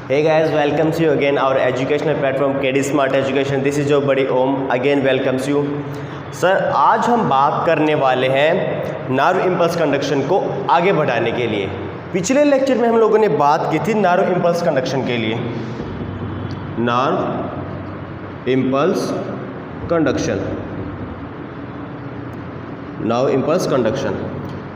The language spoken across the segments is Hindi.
Hey guys, welcomes you again our educational platform KD Smart Education. This is your buddy Om again welcomes you. Sir आज हम बात करने वाले हैं नारो इम्पल्स कंडक्शन को आगे बढ़ाने के लिए। पिछले लेक्चर में हम लोगों ने बात की थी नारो इम्पल्स कंडक्शन के लिए, नारो इम्पल्स कंडक्शन,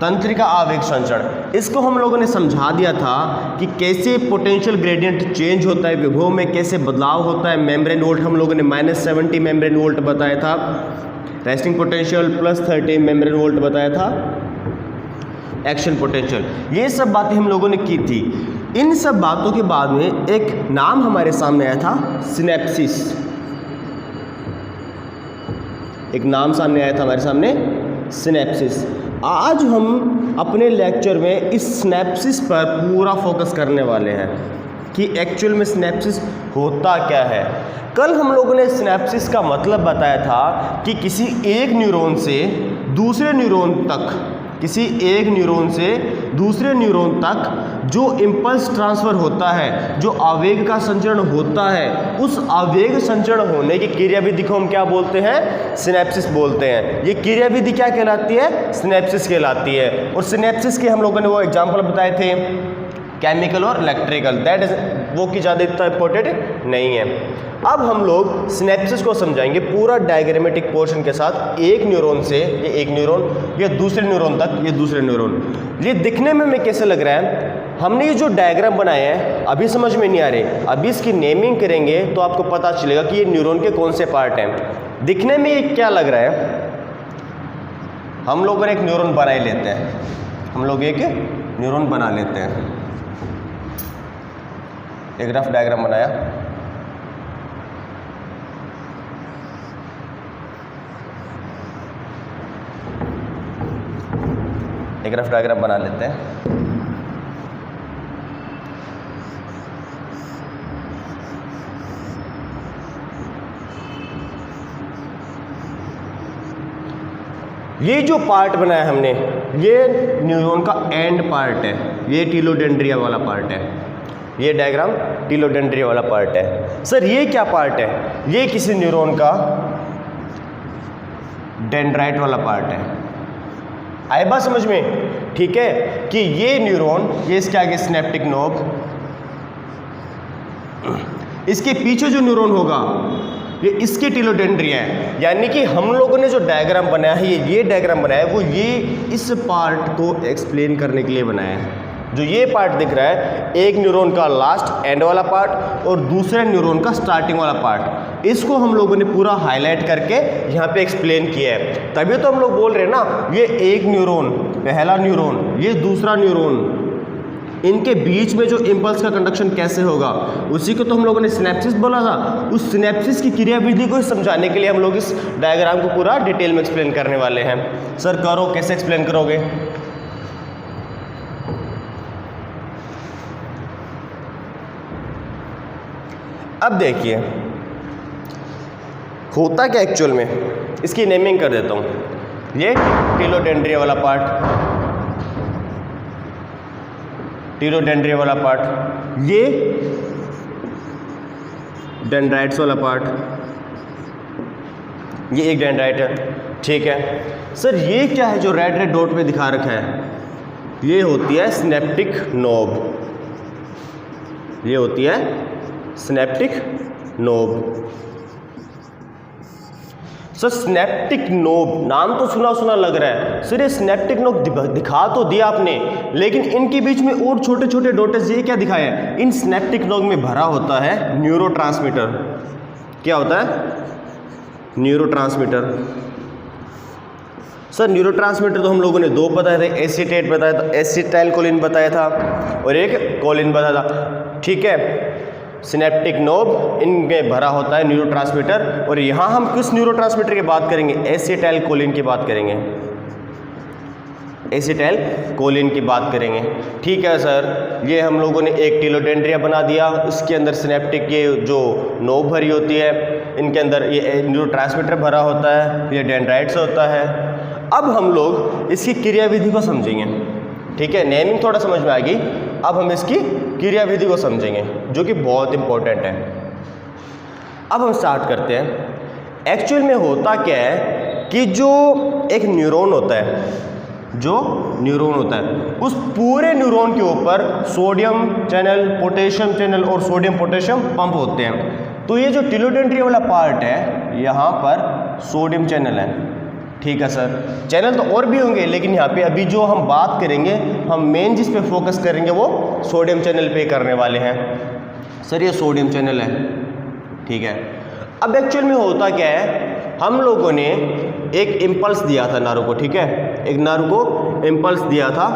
तंत्रिका आवेग संचरण। इसको हम लोगों ने समझा दिया था कि कैसे पोटेंशियल ग्रेडियंट चेंज होता है, विभव में कैसे बदलाव होता है। मेम्ब्रेन वोल्ट हम लोगों ने -70 मेम्ब्रेन वोल्ट बताया था, रेस्टिंग पोटेंशियल +30 मेम्ब्रेन वोल्ट बताया था, एक्शन पोटेंशियल, ये सब बातें हम लोगों ने की थी। इन सब बातों के बाद में एक नाम हमारे सामने आया था, सिनेप्सिस। एक नाम सामने आया था हमारे सामने, सिनेप्सिस। आज हम अपने लेक्चर में इस सिनेप्सिस पर पूरा फोकस करने वाले हैं कि एक्चुअल में सिनेप्सिस होता क्या है। कल हम लोगों ने सिनेप्सिस का मतलब बताया था कि किसी एक न्यूरॉन से दूसरे न्यूरॉन तक, किसी एक न्यूरॉन से दूसरे न्यूरॉन तक जो इम्पल्स ट्रांसफ़र होता है, जो आवेग का संचरण होता है, उस आवेग संचरण होने की क्रियाविधि को हम क्या बोलते हैं? सिनेप्सिस बोलते हैं। ये क्रियाविधि क्या कहलाती है? सिनेप्सिस कहलाती है। और सिनेप्सिस के हम लोगों ने वो एग्जाम्पल बताए थे, केमिकल और इलेक्ट्रिकल, दैट इज वो की ज़्यादा इतना इम्पोर्टेंट नहीं है। अब हम लोग सिनेप्सिस को समझाएंगे पूरा डायग्रामेटिक पोर्शन के साथ। एक न्यूरॉन से ये एक न्यूरॉन, ये दूसरे न्यूरॉन तक, ये दूसरे न्यूरॉन। ये दिखने में हमें कैसे लग रहा है? हमने ये जो डायग्राम बनाए हैं अभी समझ में नहीं आ रहे, अभी इसकी नेमिंग करेंगे तो आपको पता चलेगा कि ये न्यूरॉन के कौन से पार्ट हैं। दिखने में ये क्या लग रहा है? हम लोग एक न्यूरॉन बना ही लेते हैं, हम लोग एक न्यूरॉन बना लेते हैं। एक रफ डायग्राम बनाया, एक रफ डायग्राम बना लेते हैं। ये जो पार्ट बनाया हमने, ये न्यूरॉन का एंड पार्ट है, ये टीलोडेंड्रिया वाला पार्ट है। ये डायग्राम टीलोडेंड्रिया वाला पार्ट है। सर ये क्या पार्ट है? ये किसी न्यूरॉन का डेंड्राइट वाला पार्ट है। आए बात समझ में? ठीक है कि ये न्यूरॉन, ये इसके आगे सिनेप्टिक नोब, इसके पीछे जो न्यूरॉन होगा ये इसके टीलोडेंड्रिया है। यानी कि हम लोगों ने जो डायग्राम बनाया है, ये डायग्राम बनाया है, वो ये इस पार्ट को एक्सप्लेन करने के लिए बनाया है। जो ये पार्ट दिख रहा है, एक न्यूरॉन का लास्ट एंड वाला पार्ट और दूसरे न्यूरॉन का स्टार्टिंग वाला पार्ट, इसको हम लोगों ने पूरा हाईलाइट करके यहाँ पे एक्सप्लेन किया है। तभी तो हम लोग बोल रहे हैं ना, ये एक न्यूरॉन, पहला न्यूरॉन, ये दूसरा न्यूरॉन, इनके बीच में जो इम्पल्स का कंडक्शन कैसे होगा, उसी को तो हम लोगों ने सिनेप्सिस बोला था। उस सिनेप्सिस की क्रियाविधि को समझाने के लिए हम लोग इस डायग्राम को पूरा डिटेल में एक्सप्लेन करने वाले हैं। सर करो, कैसे एक्सप्लेन करोगे? अब देखिए होता क्या एक्चुअल में, इसकी नेमिंग कर देता हूँ। ये टीलोडेंड्रिया वाला पार्ट, टीलोडेंड्रिया वाला पार्ट, ये डेंड्राइट्स वाला पार्ट, ये एक डेंड्राइट है। ठीक है सर, ये क्या है जो रेड रेड डॉट पे दिखा रखा है? ये होती है सिनेप्टिक नोब, ये होती है synaptic knob. Sir synaptic knob, नाम तो सुना सुना लग रहा है। सर ये सिनेप्टिक नोब दिखा तो दिया आपने, लेकिन इनके बीच में और छोटे छोटे डॉट्स, ये क्या दिखाया है? इन सिनेप्टिक नोब में भरा होता है न्यूरोट्रांसमीटर। क्या होता है? न्यूरोट्रांसमीटर। सर न्यूरोट्रांसमीटर तो हम लोगों ने दो बताए थे, एसीटेट बताया था, एसिटाइलकोलिन बताया था, और एक कोलिन बताया था। ठीक है, सिनेप्टिक नोब, इनमें भरा होता है न्यूरोट्रांसमीटर। और यहाँ हम किस न्यूरोट्रांसमीटर की बात करेंगे? एसिटाइलकोलिन की बात करेंगे, एसिटाइलकोलिन की बात करेंगे। ठीक है सर, ये हम लोगों ने एक टीलोडेंड्रिया बना दिया, इसके अंदर सिनेप्टिक ये जो नोब भरी होती है, इनके अंदर ये न्यूरोट्रांसमीटर भरा होता है, ये डेंड्राइट्स होता है। अब हम लोग इसकी क्रियाविधि को समझेंगे। ठीक है, नेमिंग थोड़ा समझ में आ गई, अब हम इसकी क्रियाविधि को समझेंगे जो कि बहुत इंपॉर्टेंट है। अब हम स्टार्ट करते हैं। एक्चुअल में होता क्या है कि जो एक न्यूरॉन होता है, जो न्यूरॉन होता है, उस पूरे न्यूरॉन के ऊपर सोडियम चैनल, पोटेशियम चैनल और सोडियम पोटेशियम पंप होते हैं। तो ये जो टिलोडेंड्रिया वाला पार्ट है, यहाँ पर सोडियम चैनल है। ठीक है सर, चैनल तो और भी होंगे, लेकिन यहाँ पे अभी जो हम बात करेंगे, हम मेन जिस पे फोकस करेंगे वो सोडियम चैनल पे करने वाले हैं। सर ये सोडियम चैनल है, ठीक है। अब एक्चुअल में होता क्या है, हम लोगों ने एक इम्पल्स दिया था नर्व को, ठीक है, एक नर्व को इम्पल्स दिया था,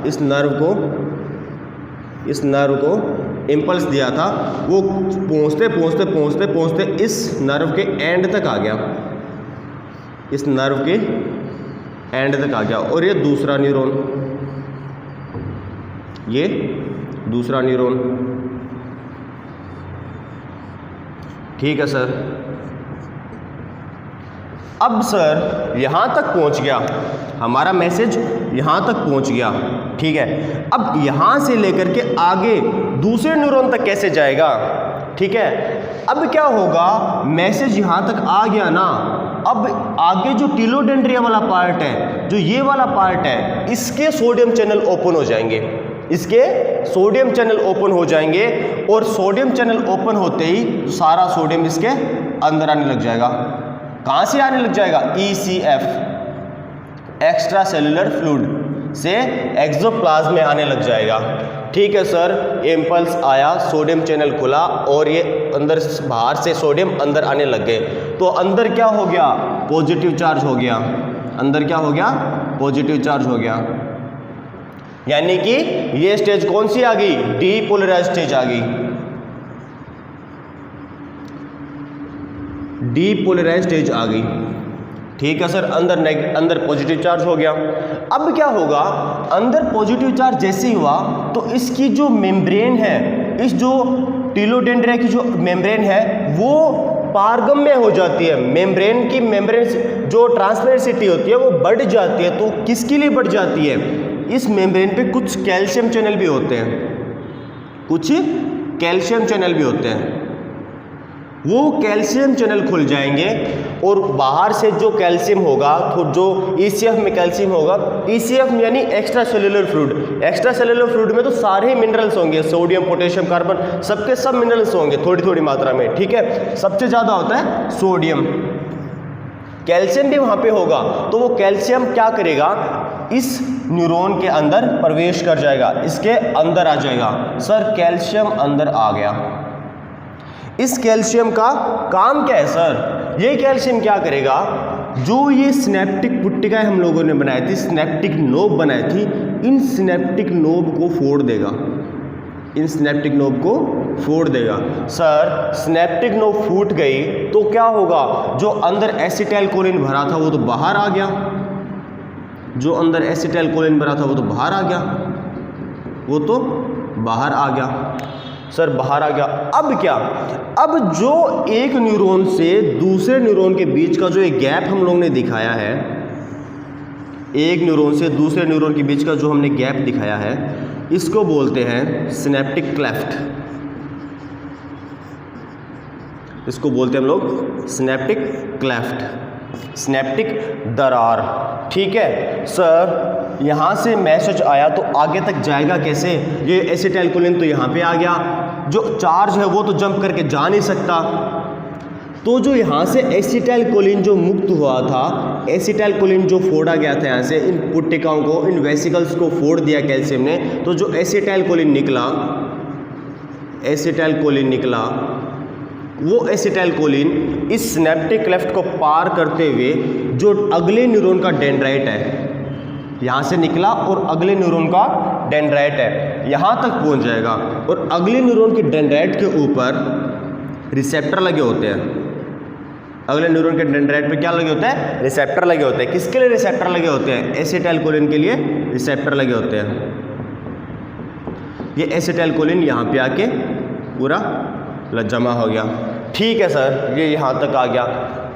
इस नर्व को इम्पल्स दिया था। वो पहुँचते इस नर्व के एंड तक आ गया, इस नर्व के एंड तक आ गया। और ये दूसरा न्यूरॉन, ये दूसरा न्यूरॉन, ठीक है सर। अब सर यहाँ तक पहुँच गया, हमारा मैसेज यहाँ तक पहुँच गया, ठीक है। अब यहाँ से लेकर के आगे दूसरे न्यूरॉन तक कैसे जाएगा, ठीक है। अब क्या होगा, मैसेज यहाँ तक आ गया ना, अब आगे जो टिलोडेंड्रिया वाला पार्ट है, जो ये वाला पार्ट है, इसके सोडियम चैनल ओपन हो जाएंगे, इसके सोडियम चैनल ओपन हो जाएंगे। और सोडियम चैनल ओपन होते ही सारा सोडियम इसके अंदर आने लग जाएगा। कहाँ से आने लग जाएगा, ECF, एक्स्ट्रा सेलुलर फ्लूइड से एक्सोप्लाज्म में आने लग जाएगा। ठीक है सर, इम्पल्स आया, सोडियम चैनल खुला और ये अंदर बाहर से सोडियम अंदर आने लग गए। तो अंदर क्या हो गया, पॉजिटिव चार्ज हो गया, अंदर क्या हो गया, पॉजिटिव चार्ज हो गया। यानी कि ये स्टेज कौन सी आ गई, डीपोलराइज्ड स्टेज आ गई, डीपोलराइज्ड स्टेज आ गई। ठीक है सर, अंदर पॉजिटिव चार्ज हो गया। अब क्या होगा, अंदर पॉजिटिव चार्ज जैसे ही हुआ तो इसकी जो मेम्ब्रेन है, इस जो टिलोडेंड्रिया की जो मेम्ब्रेन है वो पारगम्य हो जाती है। मेम्ब्रेन जो ट्रांसपेरेंसिटी होती है वो बढ़ जाती है। तो किसके लिए बढ़ जाती है, इस मेम्ब्रेन पे कुछ कैल्शियम चैनल भी होते हैं, कुछ कैल्शियम चैनल भी होते हैं। वो कैल्शियम चैनल खुल जाएंगे और बाहर से जो कैल्शियम होगा, तो जो ECF में कैल्शियम होगा, ECF यानी extra cellular fluid, extra cellular fluid में तो सारे मिनरल्स होंगे, सोडियम, पोटेशियम, कार्बन, सबके सब मिनरल्स होंगे थोड़ी थोड़ी मात्रा में। ठीक है, सबसे ज़्यादा होता है सोडियम, कैल्शियम भी वहाँ पे होगा। तो वो कैल्शियम क्या करेगा, इस न्यूरॉन के अंदर प्रवेश कर जाएगा, इसके अंदर आ जाएगा। सर कैल्शियम अंदर आ गया, इस कैल्शियम का काम क्या है सर, ये कैल्शियम क्या करेगा, जो ये सिनेप्टिक पुट्टिकाएं हम लोगों ने बनाई थी, सिनेप्टिक नोब बनाई थी, इन सिनेप्टिक नोब को फोड़ देगा, इन सिनेप्टिक नोब को फोड़ देगा। सर सिनेप्टिक नोब फूट गई तो क्या होगा, जो अंदर एसिटाइलकोलिन भरा था वो तो बाहर आ गया, जो अंदर एसिटाइलकोलिन भरा था वो तो बाहर आ गया, वो तो बाहर आ गया। सर बाहर आ गया। अब क्या, अब जो एक न्यूरॉन से दूसरे न्यूरॉन के बीच का जो एक गैप हम लोग ने दिखाया है, एक न्यूरॉन से दूसरे न्यूरॉन के बीच का जो हमने गैप दिखाया है, इसको बोलते हैं सिनेप्टिक क्लेफ्ट, इसको बोलते हैं हम लोग सिनेप्टिक क्लेफ्ट, सिनेप्टिक दरार। ठीक है सर, यहाँ से मैसेज आया तो आगे तक जाएगा कैसे, ये एसिटाइलकोलिन तो यहाँ पे आ गया, जो चार्ज है वो तो जंप करके जा नहीं सकता। तो जो यहाँ से एसिटाइलकोलिन जो मुक्त हुआ था, एसिटाइलकोलिन जो फोड़ा गया था यहाँ से, इन पुट्टिकाओं को, इन वेसिकल्स को फोड़ दिया कैल्शियम ने, तो जो एसिटाइलकोलिन निकला, एसिटाइलकोलिन निकला, वो एसिटाइलकोलिन इस सिनेप्टिक क्लेफ्ट को पार करते हुए जो अगले न्यूरॉन का डेंड्राइट है, यहाँ से निकला और अगले न्यूरॉन का डेंड्राइट है, यहाँ तक पहुँच जाएगा। और अगले न्यूरॉन के डेंड्राइट के ऊपर रिसेप्टर लगे होते हैं, अगले न्यूरॉन के डेंड्राइट पे क्या लगे होते हैं, रिसेप्टर लगे होते हैं। किसके लिए रिसेप्टर लगे होते हैं, एसिटाइलकोलिन के लिए रिसेप्टर लगे होते हैं। ये एसिटाइलकोलिन यहाँ पे आके पूरा जमा हो गया। ठीक है सर, ये यहाँ तक आ गया।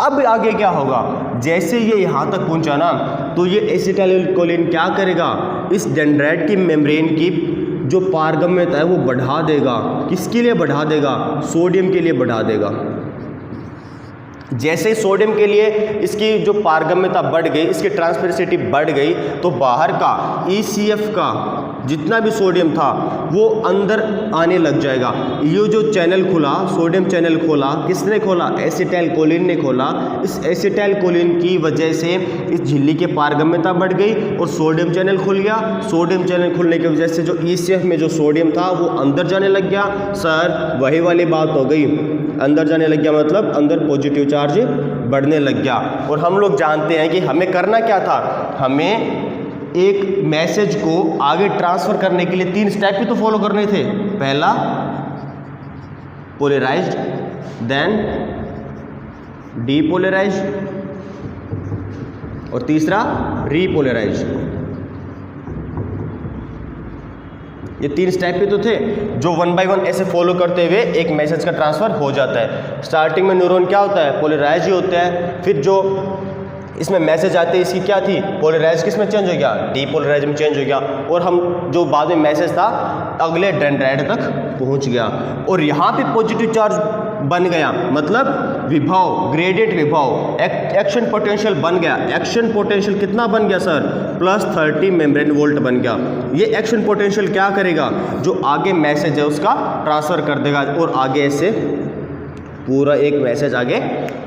अब आगे क्या होगा, जैसे ये यहाँ तक पहुँचा ना, तो ये एसिटाइलकोलिन क्या करेगा, इस डेंड्राइट की मेम्ब्रेन की जो पारगम्यता है वो बढ़ा देगा। किसके लिए बढ़ा देगा? सोडियम के लिए बढ़ा देगा। जैसे ही सोडियम के लिए इसकी जो पारगम्यता बढ़ गई, इसकी ट्रांसपेरेंसिटी बढ़ गई, तो बाहर का ECF का जितना भी सोडियम था वो अंदर आने लग जाएगा। ये जो चैनल खुला, सोडियम चैनल खोला, किसने खोला? एसिटाइल कोलिन ने खोला। इस एसिटाइल कोलिन की वजह से इस झिल्ली की पारगम्यता बढ़ गई और सोडियम चैनल खुल गया। सोडियम चैनल खुलने की वजह से जो ECF में जो सोडियम था वो अंदर जाने लग गया। सर वही वाली बात हो गई, अंदर जाने लग गया मतलब अंदर पॉजिटिव चार्ज बढ़ने लग गया। और हम लोग जानते हैं कि हमें करना क्या था, हमें एक मैसेज को आगे ट्रांसफर करने के लिए 3 स्टेप भी तो फॉलो करने थे। पहला पोलराइज्ड, देन डीपोलराइज्ड और तीसरा रीपोलराइज्ड। ये 3 स्टेप भी तो थे जो 1 बाय 1 ऐसे फॉलो करते हुए एक मैसेज का ट्रांसफर हो जाता है। स्टार्टिंग में न्यूरॉन क्या होता है? पोलराइज ही होता है। फिर जो इसमें मैसेज आते हैं, इसकी क्या थी? पोलराइज किस में चेंज हो गया? डीपोलराइज में चेंज हो गया। और हम जो बाद में मैसेज था अगले डेंड्राइट तक पहुंच गया और यहाँ पे पॉजिटिव चार्ज बन गया, मतलब विभव, ग्रेडियंट विभव, एक्शन पोटेंशियल बन गया। एक्शन पोटेंशियल कितना बन गया सर? +30 मेम्ब्रेन वोल्ट बन गया। ये एक्शन पोटेंशियल क्या करेगा? जो आगे मैसेज है उसका ट्रांसफर कर देगा और आगे ऐसे पूरा एक मैसेज आगे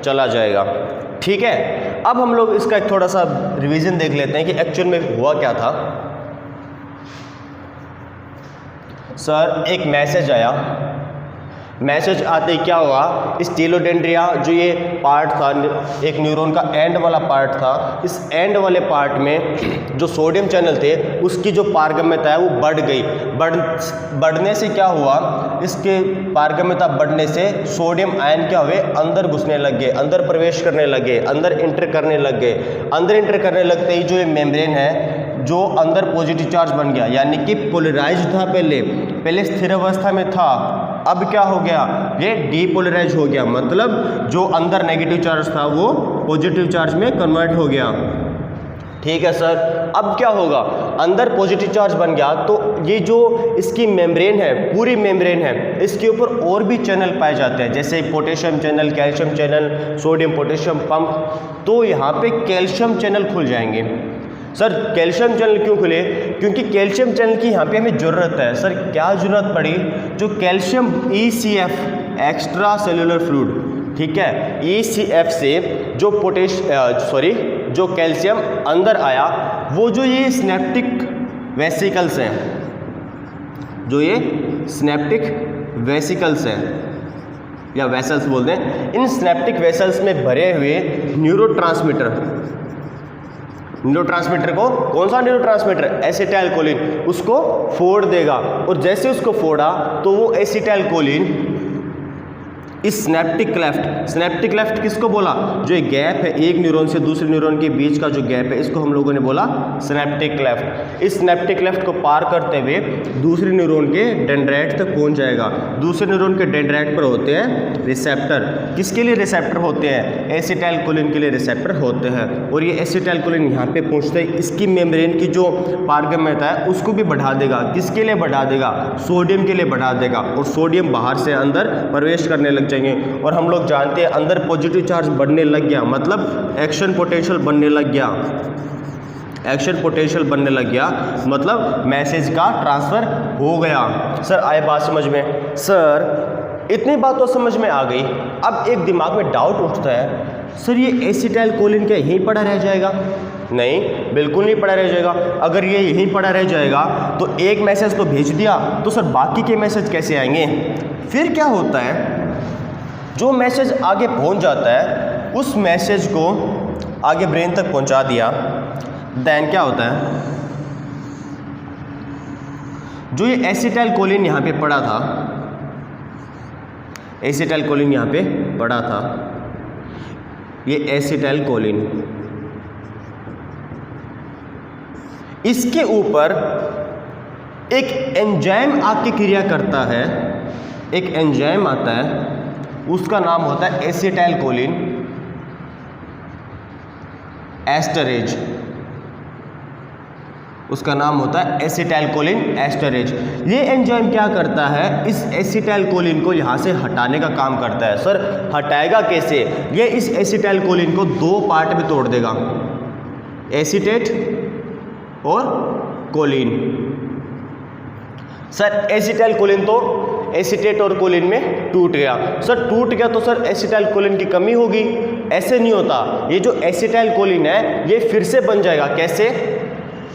चला जाएगा। ठीक है, अब हम लोग इसका एक थोड़ा सा रिवीजन देख लेते हैं कि एक्चुअल में हुआ क्या था। सर एक मैसेज आया, मैसेज आते ही क्या हुआ? स्टीलोडेंड्रिया जो ये पार्ट था, एक न्यूरॉन का एंड वाला पार्ट था, इस एंड वाले पार्ट में जो सोडियम चैनल थे उसकी जो पारगम्यता है वो बढ़ गई। बढ़ने से क्या हुआ? इसके पारगम्यता बढ़ने से सोडियम आयन क्या हुए? अंदर घुसने लग गए, अंदर प्रवेश करने लगे, अंदर इंटर करने लग गए। अंदर इंटर करने लगते ही जो ये मेम्ब्रेन है जो अंदर पॉजिटिव चार्ज बन गया, यानी कि पोलराइज्ड था पहले स्थिर अवस्था में था, अब क्या हो गया? ये डीपोलराइज हो गया, मतलब जो अंदर नेगेटिव चार्ज था वो पॉजिटिव चार्ज में कन्वर्ट हो गया। ठीक है सर, अब क्या होगा? अंदर पॉजिटिव चार्ज बन गया तो ये जो इसकी मेम्ब्रेन है, पूरी मेम्ब्रेन है, इसके ऊपर और भी चैनल पाए जाते हैं, जैसे potassium channel, calcium channel, sodium potassium pump. तो यहाँ पे कैल्शियम चैनल खुल जाएंगे। सर कैल्शियम चैनल क्यों खुले? क्योंकि कैल्शियम चैनल की यहाँ पे हमें ज़रूरत है। सर क्या ज़रूरत पड़ी? जो calcium ECF, extra cellular fluid, ठीक है, ECF से जो जो कैल्शियम अंदर आया, वो जो ये स्नेप्टिक वेसिकल्स हैं, जो ये स्नेप्टिक वेसिकल्स हैं या वेसल्स बोलते हैं, इन स्नेप्टिक वेसल्स में भरे हुए न्यूरोट्रांसमीटर को, कौन सा न्यूरोट्रांसमीटर? एसिटाइल कोलिन, उसको फोड़ देगा। और जैसे उसको फोड़ा तो वो एसिटाइल कोलिन इस स्नेप्टिक क्लेफ्ट किसको बोला? जो एक गैप है एक न्यूरॉन से दूसरे न्यूरॉन के बीच का जो गैप है, इसको हम लोगों ने बोला स्नेप्टिक क्लेफ्ट। इस स्नेप्टिक क्लेफ्ट को पार करते हुए दूसरे न्यूरॉन के डेंड्राइट तक पहुंच जाएगा। दूसरे न्यूरॉन के डेंड्राइट पर होते हैं रिसेप्टर। किसके लिए रिसेप्टर होते हैं? एसिटाइल कोलिन के लिए रिसेप्टर होते हैं। और ये एसिटाइल कोलिन यहाँ पे पहुँचते ही इसकी मेम्ब्रेन की जो पारगम्यता है उसको भी बढ़ा देगा। किसके लिए बढ़ा देगा? सोडियम के लिए बढ़ा देगा। और सोडियम बाहर से अंदर प्रवेश करने लग जाएंगे। और हम लोग जानते हैं अंदर पॉजिटिव चार्ज बढ़ने लग गया, मतलब एक्शन पोटेंशियल बनने लग गया। एक्शन पोटेंशियल बनने लग गया मतलब मैसेज का ट्रांसफर हो गया। सर आए बात समझ में? सर इतनी बात तो समझ में आ गई। अब एक दिमाग में डाउट उठता है, सर ये एसिटाइल कोलिन क्या यहीं पड़ा रह जाएगा? नहीं, बिल्कुल नहीं पड़ा रह जाएगा। अगर ये यहीं पड़ा रह जाएगा तो एक मैसेज तो भेज दिया, तो सर बाकी के मैसेज कैसे आएंगे? फिर क्या होता है, जो मैसेज आगे पहुंच जाता है उस मैसेज को आगे ब्रेन तक पहुंचा दिया, देन क्या होता है, जो ये एसिटाइल कोलिन यहाँ पे पड़ा था, एसिटाइल कोलिन यहाँ पे पड़ा था, ये एसिटाइल कोलिन, इसके ऊपर एक एंजाइम आके क्रिया करता है। एक एंजाइम आता है, उसका नाम होता है एसिटाइल कोलिन एस्टरेज। उसका नाम होता है एसिटाइलकोलिन एस्टरेज। ये एंजाइम क्या करता है, इस एसिटाइलकोलिन को यहाँ से हटाने का काम करता है। सर हटाएगा कैसे? ये इस एसिटाइलकोलिन को 2 पार्ट में तोड़ देगा, एसीटेट और कोलिन। सर एसिटाइलकोलिन तो एसीटेट और कोलिन में टूट गया। सर टूट गया तो सर एसिटाइलकोलिन की कमी होगी, ऐसे नहीं होता। ये जो एसिटाइलकोलिन है ये फिर से बन जाएगा। कैसे?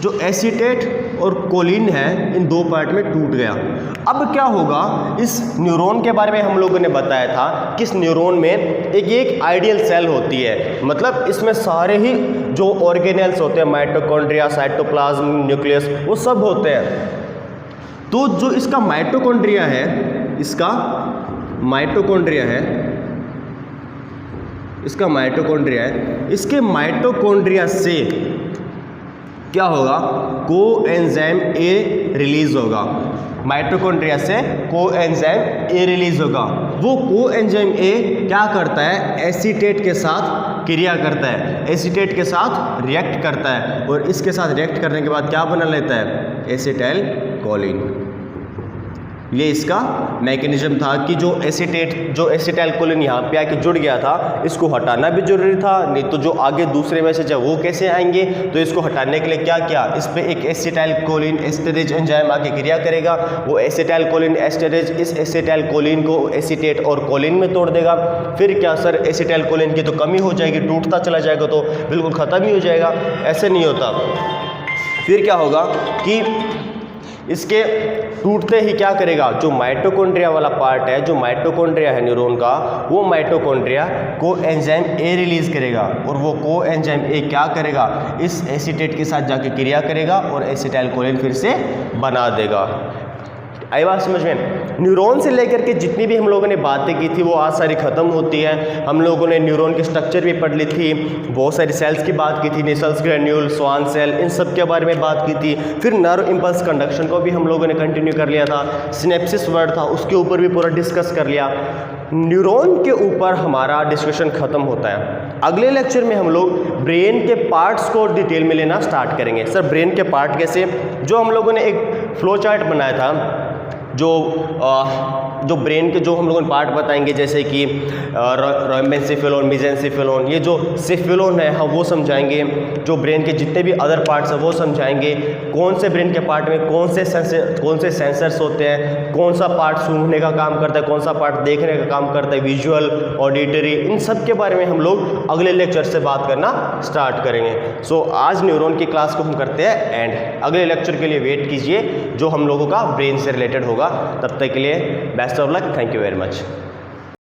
जो एसीटेट और कोलिन है इन 2 पार्ट में टूट गया। अब क्या होगा, इस न्यूरॉन के बारे में हम लोगों ने बताया था कि इस न्यूरॉन में एक आइडियल सेल होती है, मतलब इसमें सारे ही जो ऑर्गेनेल्स होते हैं, माइटोकॉन्ड्रिया, साइटोप्लाज्म, न्यूक्लियस, वो सब होते हैं। तो जो इसका माइटोकॉन्ड्रिया है, इसका माइटोकॉन्ड्रिया है, इसका माइटोकॉन्ड्रिया है, इसके माइटोकॉन्ड्रिया से क्या होगा, कोएंजाइम ए रिलीज होगा। माइटोकॉन्ड्रिया से कोएंजाइम ए रिलीज होगा। वो कोएंजाइम ए क्या करता है, एसीटेट के साथ क्रिया करता है, एसीटेट के साथ रिएक्ट करता है, और इसके साथ रिएक्ट करने के बाद क्या बना लेता है, एसिटाइलकोलिन। ये इसका मैकेनिज्म था कि जो एसिटाइलकोलिन यहाँ पे आके जुड़ गया था, इसको हटाना भी जरूरी था, नहीं तो जो आगे दूसरे मैसेज है वो कैसे आएंगे। तो इसको हटाने के लिए क्या किया, इस पे एक एसिटाइलकोलिन एस्टरेज एंजाइम आके क्रिया करेगा। वो एसिटाइलकोलिन एस्टरेज इस एसिटाइलकोलिन को एसीटेट और कोलिन में तोड़ देगा। फिर क्या सर, एसिटाइलकोलिन की तो कमी हो जाएगी, टूटता चला जाएगा तो बिल्कुल ख़त्म ही हो जाएगा, ऐसे नहीं होता। फिर क्या होगा कि इसके टूटते ही क्या करेगा, जो माइटोकॉन्ड्रिया वाला पार्ट है, जो माइटोकॉन्ड्रिया है न्यूरॉन का, वो माइटोकॉन्ड्रिया कोएंजाइम ए रिलीज करेगा, और वो कोएंजाइम ए क्या करेगा, इस एसीटेट के साथ जाके क्रिया करेगा और एसिटाइलकोलिन फिर से बना देगा। आई बात समझ में? न्यूरॉन से लेकर के जितनी भी हम लोगों ने बातें की थी वो आज सारी ख़त्म होती है। हम लोगों ने न्यूरॉन के स्ट्रक्चर भी पढ़ ली थी, बहुत सारी सेल्स की बात की थी, नेसल्स ग्रेन्यूल, स्वान सेल, इन सब के बारे में बात की थी। फिर नर्व इम्पल्स कंडक्शन को भी हम लोगों ने कंटिन्यू कर लिया था। सिनेप्सिस वर्ड था, उसके ऊपर भी पूरा डिस्कस कर लिया। न्यूरॉन के ऊपर हमारा डिस्कशन ख़त्म होता है। अगले लेक्चर में हम लोग ब्रेन के पार्ट्स को डिटेल में लेना स्टार्ट करेंगे। सर ब्रेन के पार्ट कैसे? जो हम लोगों ने एक फ्लो चार्ट बनाया था, जो ब्रेन के जो हम लोगों ने पार्ट बताएंगे, जैसे कि रोम्बेनसेफेलोन, मेसेंसेफेलोन, ये जो सेफेलोन है हम वो समझाएंगे। जो ब्रेन के जितने भी अदर पार्ट्स हैं वो समझाएंगे। कौन से ब्रेन के पार्ट में कौन से सेंसर्स होते हैं, कौन सा पार्ट सूंघने का काम करता है, कौन सा पार्ट देखने का काम करता है, विजुअल, ऑडिटरी, इन सब के बारे में हम लोग अगले लेक्चर से बात करना स्टार्ट करेंगे। सो आज न्यूरॉन की क्लास को हम करते हैं एंड। अगले लेक्चर के लिए वेट कीजिए जो हम लोगों का ब्रेन से रिलेटेड होगा। तब तक के लिए best of luck, thank you very much.